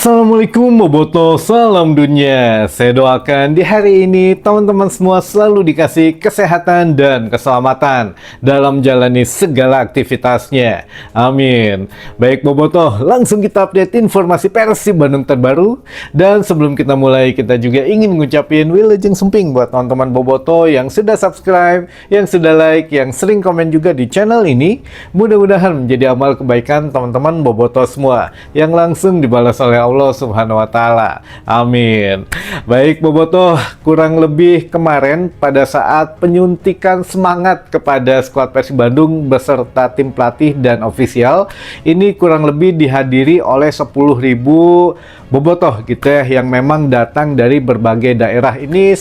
Assalamualaikum Boboto, salam dunia. Saya doakan di hari ini teman-teman semua selalu dikasih kesehatan dan keselamatan dalam menjalani segala aktivitasnya. Amin. Baik Boboto, langsung kita update informasi Persib Bandung terbaru. Dan sebelum kita mulai, kita juga ingin ngucapin wilujeng sumping buat teman-teman Boboto yang sudah subscribe, yang sudah like, yang sering komen juga di channel ini. Mudah-mudahan menjadi amal kebaikan teman-teman Boboto semua yang langsung dibalas oleh Allah Subhanahu wa Ta'ala. Amin. Baik Boboto, kurang lebih kemarin pada saat penyuntikan semangat kepada skuad Persib Bandung beserta tim pelatih dan ofisial, ini kurang lebih dihadiri oleh 10.000 Bobotoh gitu ya, yang memang datang dari berbagai daerah. Ini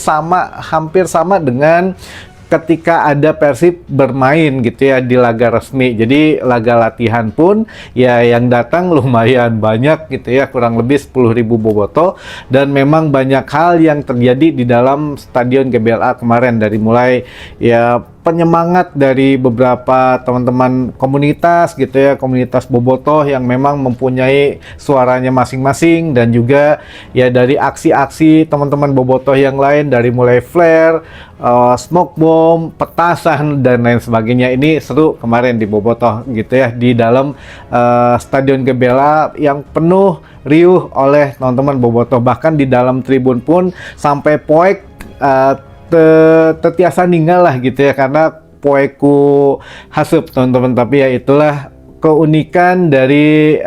hampir sama dengan ketika ada Persib bermain gitu ya di laga resmi. Jadi laga latihan pun ya yang datang lumayan banyak gitu ya, kurang lebih 10.000 Bobotoh. Dan memang banyak hal yang terjadi di dalam Stadion GBLA kemarin, dari mulai ya penyemangat dari beberapa teman-teman komunitas gitu ya, komunitas Bobotoh yang memang mempunyai suaranya masing-masing, dan juga ya dari aksi-aksi teman-teman Bobotoh yang lain, dari mulai flare, smoke bomb, petasan dan lain sebagainya. Ini seru kemarin di Bobotoh gitu ya, di dalam Stadion GBLA yang penuh riuh oleh teman-teman Bobotoh. Bahkan di dalam tribun pun sampai poek tetiasa ninggal lah gitu ya, karena poeku hasup teman-teman. Tapi ya itulah keunikan dari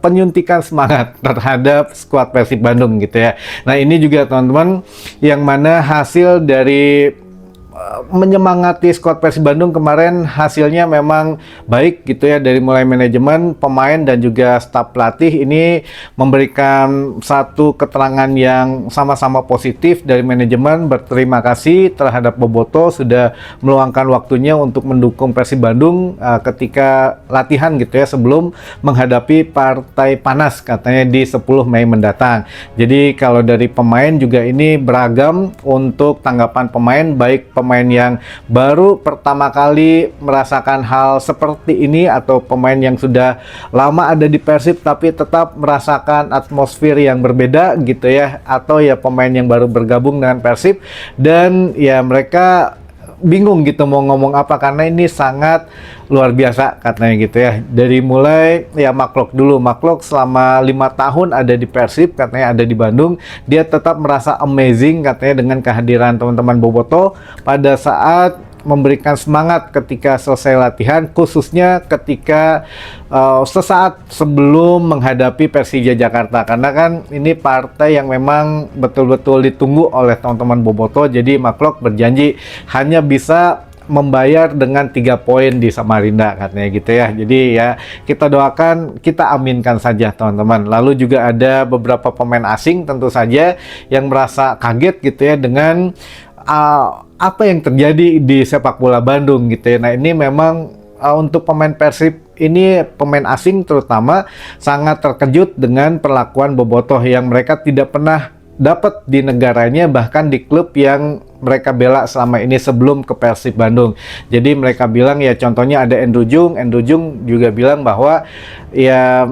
penyuntikan semangat terhadap skuad Persib Bandung gitu ya. Nah ini juga teman-teman yang mana hasil dari menyemangati skuad Persib Bandung kemarin, hasilnya memang baik gitu ya, dari mulai manajemen, pemain dan juga staf pelatih. Ini memberikan satu keterangan yang sama-sama positif. Dari manajemen berterima kasih terhadap Bobotoh sudah meluangkan waktunya untuk mendukung Persib Bandung ketika latihan gitu ya, sebelum menghadapi partai panas katanya di 10 Mei mendatang. Jadi kalau dari pemain juga ini beragam untuk tanggapan pemain, baik pemain yang baru pertama kali merasakan hal seperti ini, atau pemain yang sudah lama ada di Persib tapi tetap merasakan atmosfer yang berbeda gitu ya, atau ya pemain yang baru bergabung dengan Persib dan ya mereka bingung gitu mau ngomong apa, karena ini sangat luar biasa katanya gitu ya. Dari mulai ya Maklok dulu, Maklok selama 5 tahun ada di Persib, katanya ada di Bandung, dia tetap merasa amazing katanya dengan kehadiran teman-teman Bobotoh pada saat memberikan semangat ketika selesai latihan, khususnya ketika sesaat sebelum menghadapi Persija Jakarta, karena kan ini partai yang memang betul-betul ditunggu oleh teman-teman Bobotoh. Jadi Maklok berjanji hanya bisa membayar dengan 3 poin di Samarinda katanya gitu ya. Jadi ya kita doakan, kita aminkan saja teman-teman. Lalu juga ada beberapa pemain asing tentu saja yang merasa kaget gitu ya dengan apa yang terjadi di sepak bola Bandung gitu ya. Nah ini memang untuk pemain Persib ini, pemain asing terutama, sangat terkejut dengan perlakuan Bobotoh yang mereka tidak pernah dapat di negaranya, bahkan di klub yang mereka bela selama ini sebelum ke Persib Bandung. Jadi mereka bilang ya, contohnya ada Endro Jung juga bilang bahwa ya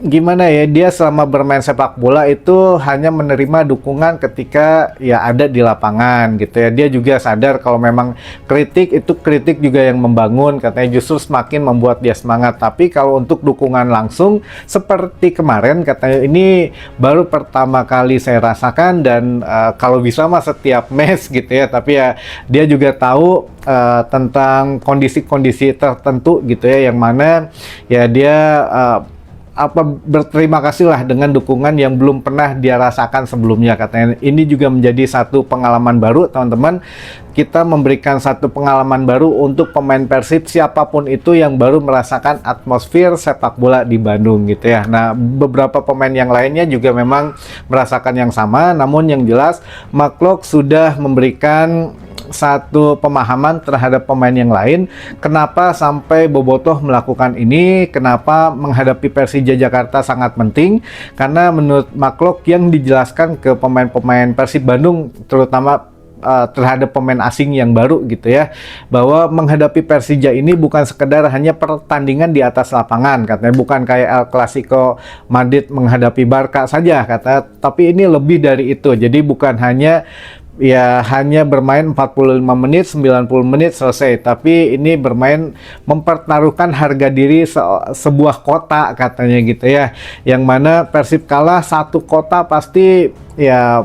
gimana ya, dia selama bermain sepak bola itu hanya menerima dukungan ketika ya ada di lapangan gitu ya. Dia juga sadar kalau memang kritik itu kritik juga yang membangun, katanya justru semakin membuat dia semangat. Tapi kalau untuk dukungan langsung seperti kemarin, katanya ini baru pertama kali saya rasakan, dan kalau bisa mah setiap match gitu ya. Tapi ya dia juga tahu tentang kondisi-kondisi tertentu gitu ya, yang mana ya dia berterima kasih lah dengan dukungan yang belum pernah dia rasakan sebelumnya katanya. Ini juga menjadi satu pengalaman baru teman-teman. Kita memberikan satu pengalaman baru untuk pemain Persib siapapun itu yang baru merasakan atmosfer sepak bola di Bandung gitu ya. Nah beberapa pemain yang lainnya juga memang merasakan yang sama, namun yang jelas Maklok sudah memberikan satu pemahaman terhadap pemain yang lain, kenapa sampai Bobotoh melakukan ini, kenapa menghadapi Persija Jakarta sangat penting. Karena menurut Maklok yang dijelaskan ke pemain-pemain Persib Bandung, terutama terhadap pemain asing yang baru gitu ya, bahwa menghadapi Persija ini bukan sekedar hanya pertandingan di atas lapangan katanya, bukan kayak El Clasico Madrid menghadapi Barca saja kata, tapi ini lebih dari itu. Jadi bukan hanya bermain 45 menit, 90 menit selesai, tapi ini bermain mempertaruhkan harga diri sebuah kota katanya gitu ya, yang mana Persib kalah satu kota pasti ya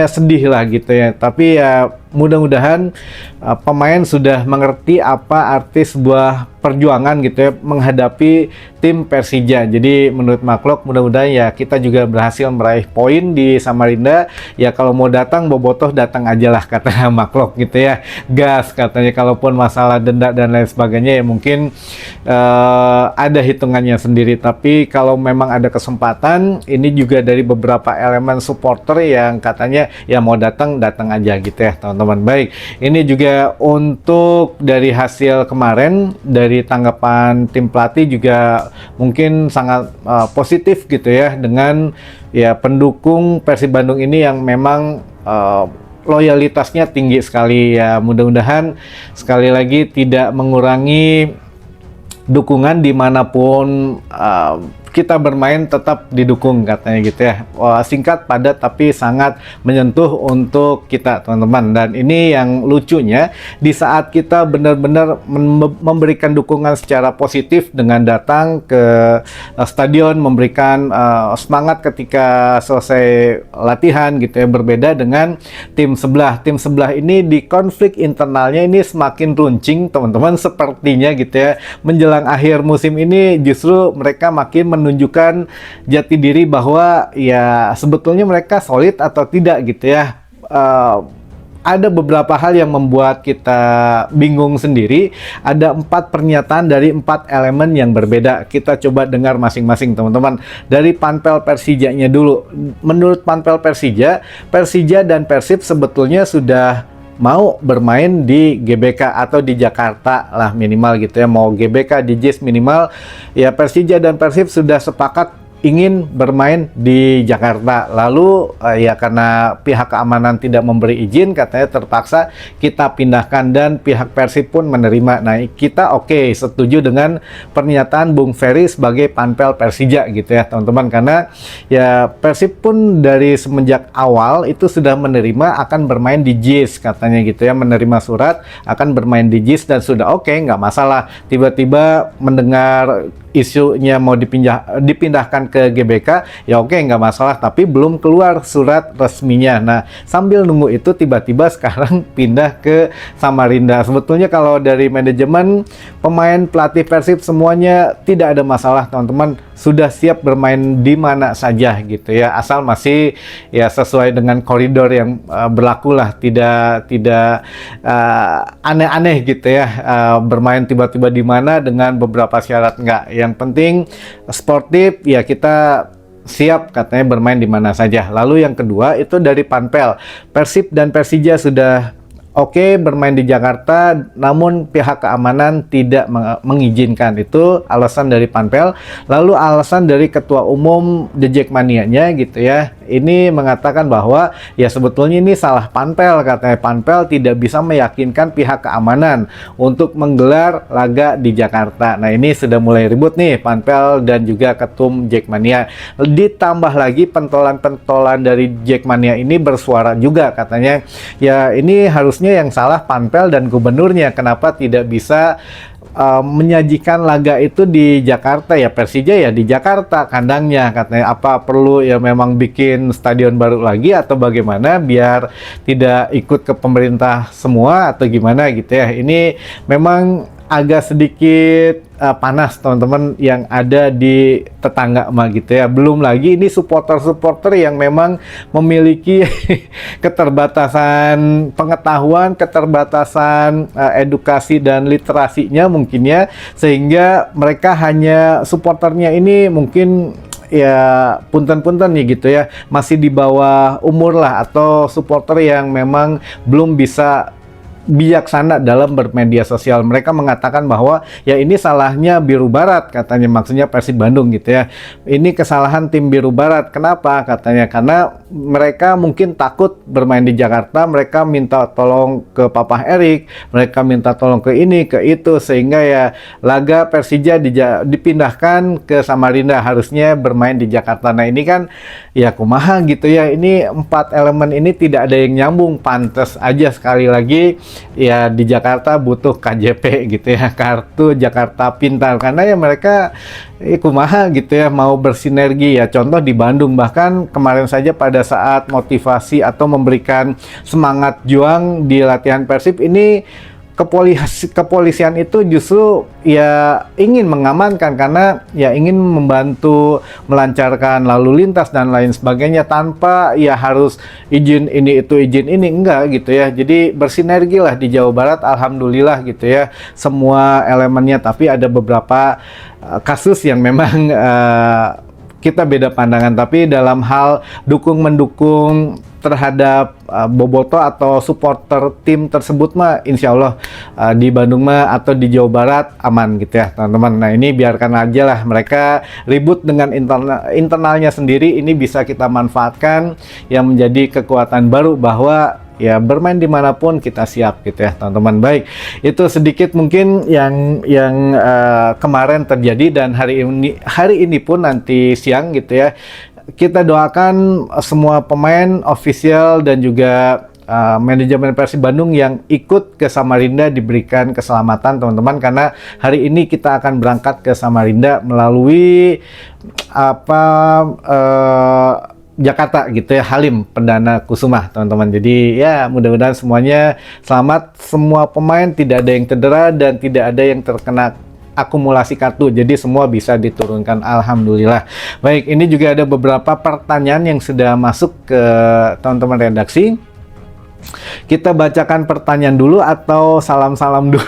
sedih lah gitu ya. Tapi ya mudah-mudahan pemain sudah mengerti apa arti sebuah perjuangan gitu ya menghadapi tim Persija. Jadi menurut Maklok mudah-mudahan ya kita juga berhasil meraih poin di Samarinda. Ya kalau mau datang bobotoh datang aja lah kata Maklok gitu ya. Gas katanya, kalaupun masalah denda dan lain sebagainya ya mungkin ada hitungannya sendiri. Tapi kalau memang ada kesempatan, ini juga dari beberapa elemen supporter yang katanya ya mau datang aja gitu ya teman-teman. Baik, ini juga untuk dari hasil kemarin, dari tanggapan tim pelatih juga mungkin sangat positif gitu ya, dengan ya pendukung Persib Bandung ini yang memang loyalitasnya tinggi sekali ya. Mudah-mudahan sekali lagi tidak mengurangi dukungan dimanapun kita bermain, tetap didukung katanya gitu ya. Singkat, padat, tapi sangat menyentuh untuk kita teman-teman. Dan ini yang lucunya, di saat kita benar-benar memberikan dukungan secara positif dengan datang ke stadion, memberikan semangat ketika selesai latihan gitu ya, berbeda dengan tim sebelah. Tim sebelah ini di konflik internalnya ini semakin runcing teman-teman sepertinya gitu ya. Menjelang akhir musim ini justru mereka makin menunjukkan jati diri bahwa ya sebetulnya mereka solid atau tidak gitu ya. Ada beberapa hal yang membuat kita bingung sendiri. Ada 4 pernyataan dari 4 elemen yang berbeda. Kita coba dengar masing-masing teman-teman. Dari Panpel Persijanya dulu. Menurut Panpel Persija, Persija dan Persib sebetulnya sudah mau bermain di GBK atau di Jakarta lah minimal gitu ya. Mau GBK di JIS minimal ya, Persija dan Persib sudah sepakat ingin bermain di Jakarta. Lalu ya karena pihak keamanan tidak memberi izin, katanya terpaksa kita pindahkan, dan pihak Persib pun menerima. Nah kita oke, setuju dengan pernyataan Bung Ferry sebagai Panpel Persija gitu ya teman-teman, karena ya Persib pun dari semenjak awal itu sudah menerima akan bermain di JIS katanya gitu ya, menerima surat akan bermain di JIS dan sudah oke, nggak masalah. Tiba-tiba mendengar isunya mau dipindahkan ke GBK, ya oke, nggak masalah, tapi belum keluar surat resminya. Nah sambil nunggu itu tiba-tiba sekarang pindah ke Samarinda. Sebetulnya kalau dari manajemen, pemain, pelatih Persib semuanya tidak ada masalah teman-teman, sudah siap bermain di mana saja gitu ya, asal masih ya sesuai dengan koridor yang berlaku lah, tidak aneh-aneh gitu ya, bermain tiba-tiba di mana dengan beberapa syarat, enggak. Yang penting sportif ya, kita siap katanya bermain di mana saja. Lalu yang kedua itu dari Panpel, Persib dan Persija sudah oke bermain di Jakarta, namun pihak keamanan tidak mengizinkan. Itu alasan dari Panpel. Lalu alasan dari ketua umum The Jackmania-nya gitu ya, ini mengatakan bahwa ya sebetulnya ini salah Panpel, katanya Panpel tidak bisa meyakinkan pihak keamanan untuk menggelar laga di Jakarta. Nah ini sudah mulai ribut nih Panpel dan juga ketum Jackmania. Ditambah lagi pentolan-pentolan dari Jackmania ini bersuara juga, katanya ya ini harusnya yang salah Panpel dan gubernurnya, kenapa tidak bisa menyajikan laga itu di Jakarta ya, Persija ya di Jakarta kandangnya, katanya. Apa perlu ya memang bikin stadion baru lagi atau bagaimana biar tidak ikut ke pemerintah semua atau gimana gitu ya. Ini memang agak sedikit panas teman-teman yang ada di tetangga mah gitu ya. Belum lagi ini supporter-supporter yang memang memiliki keterbatasan pengetahuan, keterbatasan edukasi dan literasinya mungkin ya, sehingga mereka hanya supporternya ini mungkin ya punten-punten nih gitu ya, masih di bawah umur lah, atau supporter yang memang belum bisa bijaksana dalam bermedia sosial. Mereka mengatakan bahwa ya ini salahnya Biru Barat, katanya, maksudnya Persib Bandung gitu ya. Ini kesalahan tim Biru Barat. Kenapa? Katanya karena mereka mungkin takut bermain di Jakarta, mereka minta tolong ke Papa Erik, mereka minta tolong ke ini, ke itu, sehingga ya laga Persija dipindahkan ke Samarinda, harusnya bermain di Jakarta. Nah ini kan ya kumaha gitu ya, ini 4 elemen ini tidak ada yang nyambung. Pantes aja sekali lagi ya di Jakarta butuh KJP gitu ya, kartu Jakarta Pintar, karena ya mereka kumaha gitu ya mau bersinergi ya. Contoh di Bandung, bahkan kemarin saja pada saat motivasi atau memberikan semangat juang di latihan Persib ini, kepolisian itu justru ya ingin mengamankan, karena ya ingin membantu melancarkan lalu lintas dan lain sebagainya, tanpa ya harus izin ini itu izin ini, enggak gitu ya. Jadi bersinergi lah di Jawa Barat, alhamdulillah gitu ya semua elemennya. Tapi ada beberapa kasus yang memang kita beda pandangan, tapi dalam hal dukung-mendukung terhadap boboto atau supporter tim tersebut mah insya Allah di Bandung mah atau di Jawa Barat aman gitu ya teman-teman. Nah ini biarkan aja lah mereka ribut dengan internalnya sendiri, ini bisa kita manfaatkan yang menjadi kekuatan baru bahwa ya bermain dimanapun kita siap gitu ya teman-teman. Baik, itu sedikit mungkin yang kemarin terjadi, dan hari ini pun nanti siang gitu ya kita doakan semua pemain, official, dan juga manajemen Persib Bandung yang ikut ke Samarinda diberikan keselamatan teman-teman, karena hari ini kita akan berangkat ke Samarinda melalui Jakarta gitu ya, Halim Perdana Kusuma teman-teman. Jadi ya mudah-mudahan semuanya selamat, semua pemain tidak ada yang cedera dan tidak ada yang terkena akumulasi kartu, jadi semua bisa diturunkan, alhamdulillah. Baik, ini juga ada beberapa pertanyaan yang sudah masuk ke teman-teman redaksi. Kita bacakan pertanyaan dulu atau salam-salam dulu?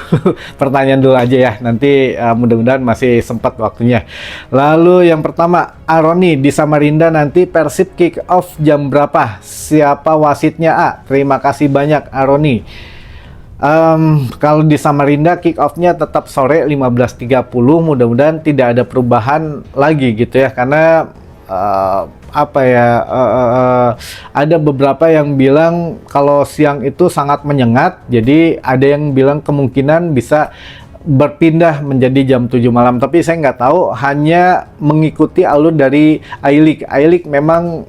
Pertanyaan dulu aja ya, nanti mudah-mudahan masih sempat waktunya. Lalu yang pertama, Aroni, di Samarinda nanti Persib kick off jam berapa? Siapa wasitnya? Terima kasih banyak Aroni. Kalau di Samarinda kick off-nya tetap sore 15.30, mudah-mudahan tidak ada perubahan lagi gitu ya, karena ada beberapa yang bilang kalau siang itu sangat menyengat, jadi ada yang bilang kemungkinan bisa berpindah menjadi jam 7 malam, tapi saya nggak tahu, hanya mengikuti alur dari I-League memang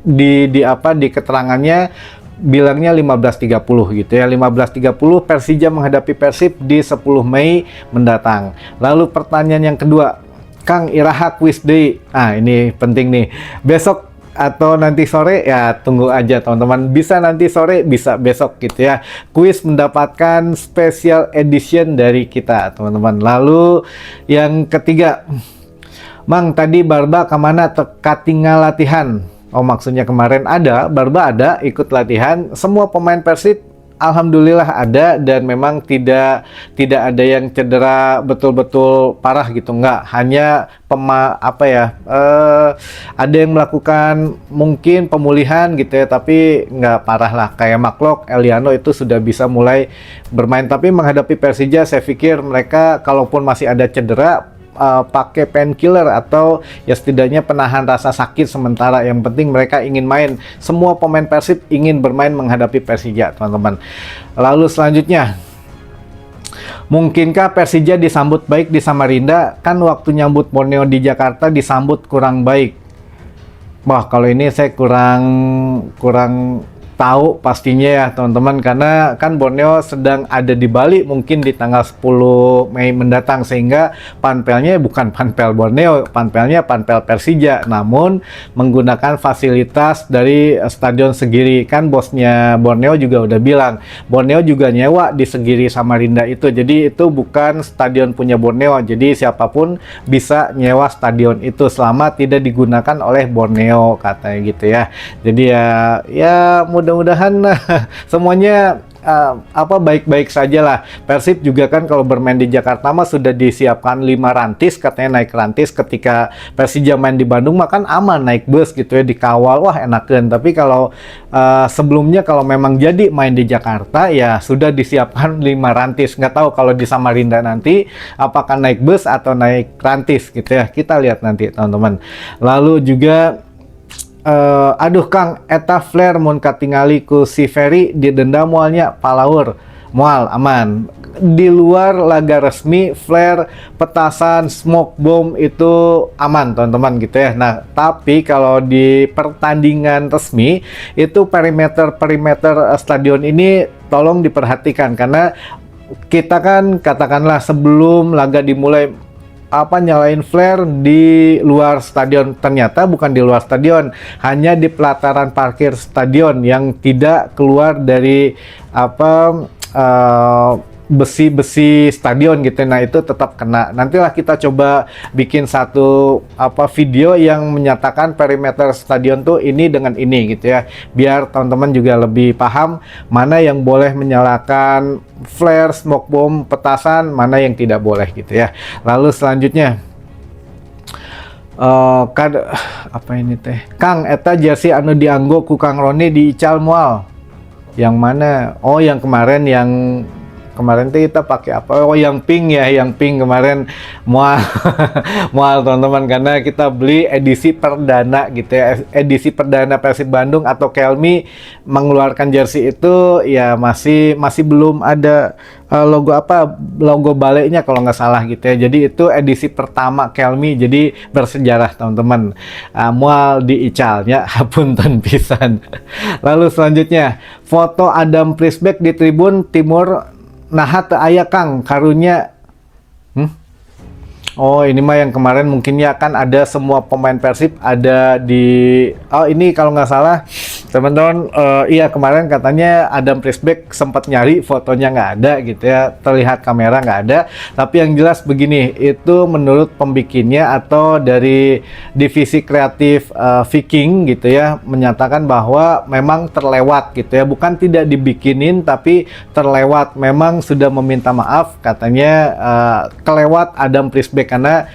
di keterangannya bilangnya 15.30 gitu ya. 15.30 Persija menghadapi Persib di 10 Mei mendatang. Lalu pertanyaan yang kedua, Kang Iraha quiz day. Ini penting nih. Besok atau nanti sore ya, tunggu aja teman-teman. Bisa nanti sore, bisa besok gitu ya. Quiz mendapatkan special edition dari kita teman-teman. Lalu yang ketiga, Mang tadi Barba kemana tinggal latihan? Oh maksudnya kemarin Barba ada ikut latihan, semua pemain Persib alhamdulillah ada, dan memang tidak ada yang cedera betul-betul parah gitu, enggak, hanya ada yang melakukan mungkin pemulihan gitu ya, tapi nggak parah lah. Kayak Maklok, Eliano itu sudah bisa mulai bermain, tapi menghadapi Persija saya pikir mereka kalaupun masih ada cedera pakai painkiller atau ya setidaknya penahan rasa sakit sementara. Yang penting mereka ingin main. Semua pemain Persib ingin bermain menghadapi Persija, teman-teman. Lalu selanjutnya, mungkinkah Persija disambut baik di Samarinda? Kan waktu nyambut Borneo di Jakarta disambut kurang baik. Wah, kalau ini saya kurang tahu pastinya ya teman-teman, karena kan Borneo sedang ada di Bali mungkin di tanggal 10 Mei mendatang, sehingga panpelnya bukan panpel Borneo, panpelnya panpel Persija, namun menggunakan fasilitas dari Stadion Segiri. Kan bosnya Borneo juga udah bilang Borneo juga nyewa di Segiri Samarinda itu, jadi itu bukan stadion punya Borneo, jadi siapapun bisa nyewa stadion itu selama tidak digunakan oleh Borneo, katanya gitu ya. Jadi ya mudah-mudahan semuanya baik-baik saja lah. Persib juga kan kalau bermain di Jakarta mah sudah disiapkan 5 rantis, katanya naik rantis. Ketika Persija main di Bandung mah kan aman naik bus gitu ya, dikawal, wah enakan. Tapi kalau sebelumnya kalau memang jadi main di Jakarta ya sudah disiapkan 5 rantis. Nggak tahu kalau di Samarinda nanti apakah naik bus atau naik rantis gitu ya, kita lihat nanti teman-teman. Lalu juga aduh Kang, eta flare mun katingali ku si Ferry didenda mualnya palaur, mual aman. Di luar laga resmi, flare, petasan, smoke bomb itu aman teman-teman gitu ya. Nah, tapi kalau di pertandingan resmi itu perimeter stadion ini tolong diperhatikan, karena kita kan katakanlah sebelum laga dimulai nyalain flare di luar stadion, ternyata bukan di luar stadion, hanya di pelataran parkir stadion yang tidak keluar dari besi-besi stadion gitu. Nah, itu tetap kena. Nantilah kita coba bikin satu video yang menyatakan perimeter stadion tuh ini dengan ini gitu ya, biar teman-teman juga lebih paham mana yang boleh menyalakan flare, smoke bomb, petasan, mana yang tidak boleh gitu ya. Lalu selanjutnya apa ini teh, Kang, eta jersey anu dianggo ku Kang Roni di Ical Mual yang mana? Oh, yang kemarin tuh kita pakai apa? Oh, yang pink ya, yang pink kemarin mual mual teman-teman, karena kita beli edisi perdana gitu ya, edisi perdana Persib Bandung atau Kelmi mengeluarkan jersey itu ya masih belum ada logo baliknya kalau nggak salah gitu ya. Jadi itu edisi pertama Kelmi, jadi bersejarah teman-teman. Mual di Icalnya hapunten pisan. Lalu selanjutnya foto Adam Prisbeck di tribun timur. Nah, teu aya Kang karunya. Oh, ini mah yang kemarin mungkin ya, kan ada semua pemain Persib ada di. Oh, ini kalau nggak salah teman-teman, iya kemarin katanya Adam Prisbeck sempat nyari fotonya, nggak ada gitu ya, terlihat kamera nggak ada. Tapi yang jelas begini, itu menurut pembikinnya atau dari divisi kreatif Viking gitu ya, menyatakan bahwa memang terlewat gitu ya, bukan tidak dibikinin tapi terlewat, memang sudah meminta maaf katanya, kelewat Adam Prisbeck, karena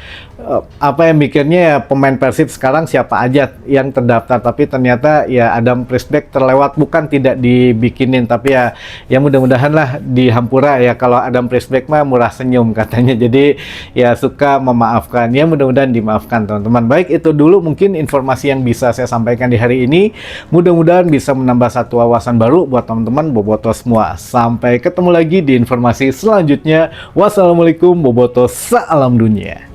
yang mikirnya ya pemain Persib sekarang siapa aja yang terdaftar, tapi ternyata ya Adam Prisbeck terlewat, bukan tidak dibikinin, tapi ya mudah-mudahan lah dihampura ya, kalau Adam Prisbeck mah murah senyum katanya, jadi ya suka memaafkan, ya mudah-mudahan dimaafkan teman-teman. Baik, itu dulu mungkin informasi yang bisa saya sampaikan di hari ini, mudah-mudahan bisa menambah satu wawasan baru buat teman-teman boboto semua. Sampai ketemu lagi di informasi selanjutnya. Wassalamualaikum boboto, salam dunia.